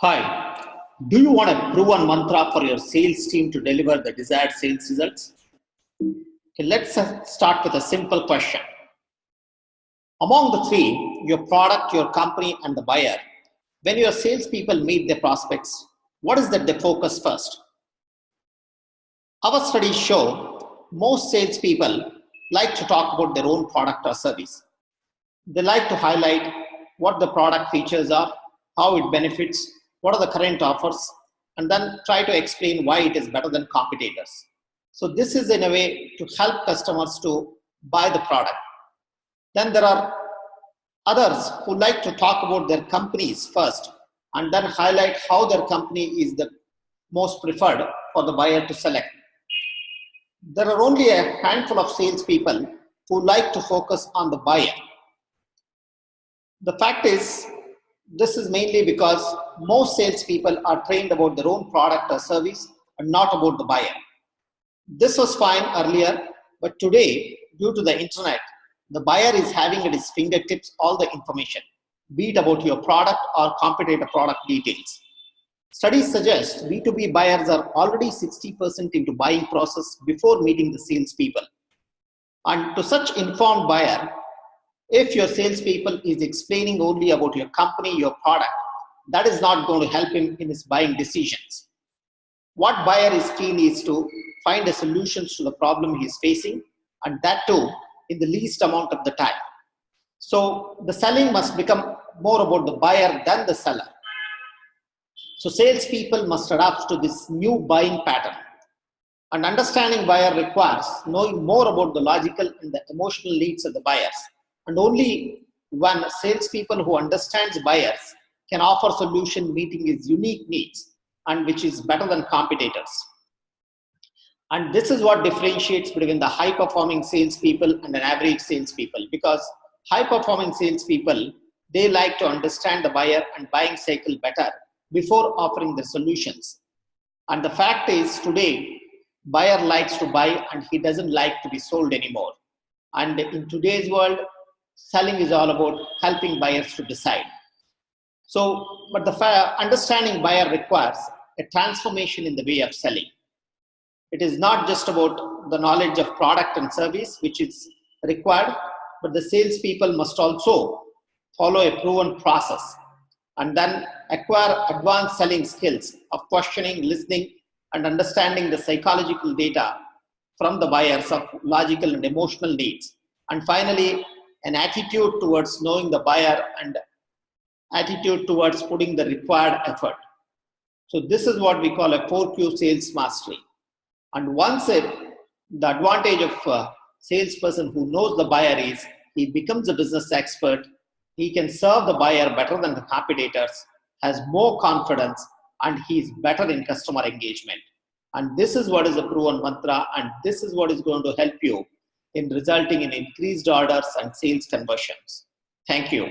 Hi, do you want a proven mantra for your sales team to deliver the desired sales results? Okay, let's start with a simple question. Among the three, your product, your company, and the buyer, when your salespeople meet their prospects, what is that they focus first? Our studies show most salespeople like to talk about their own product or service. They like to highlight what the product features are, how it benefits, what are the current offers, and then try to explain why it is better than competitors. So this is in a way to help customers to buy the product. Then there are others who like to talk about their companies first and then highlight how their company is the most preferred for the buyer to select. There are only a handful of salespeople who like to focus on the buyer. The fact is, this is mainly because most salespeople are trained about their own product or service and not about the buyer. This was fine earlier, but today, due to the internet, the buyer is having at his fingertips all the information, be it about your product or competitor product details. Studies suggest B2B buyers are already 60% into buying process before meeting the salespeople. And to such informed buyer, if your salespeople is explaining only about your company, your product, that is not going to help him in his buying decisions. What buyer is keen is to find a solution to the problem he is facing, and that too in the least amount of the time. So the selling must become more about the buyer than the seller. So salespeople must adapt to this new buying pattern. And understanding buyer requires knowing more about the logical and the emotional needs of the buyers. And only when salespeople who understands buyers can offer solution meeting his unique needs and which is better than competitors. And this is what differentiates between the high performing salespeople and an average salespeople, because high performing salespeople, they like to understand the buyer and buying cycle better before offering the solutions. And the fact is today, buyer likes to buy and he doesn't like to be sold anymore. And in today's world, selling is all about helping buyers to decide. So, but the understanding buyer requires a transformation in the way of selling. It is not just about the knowledge of product and service, which is required, but the salespeople must also follow a proven process and then acquire advanced selling skills of questioning, listening, and understanding the psychological data from the buyers of logical and emotional needs. And finally, an attitude towards knowing the buyer and attitude towards putting the required effort. So this is what we call a 4Q sales mastery. And once the advantage of a salesperson who knows the buyer is, he becomes a business expert, he can serve the buyer better than the competitors, has more confidence, and he is better in customer engagement. And this is what is a proven mantra, and this is what is going to help you in resulting in increased orders and sales conversions. Thank you.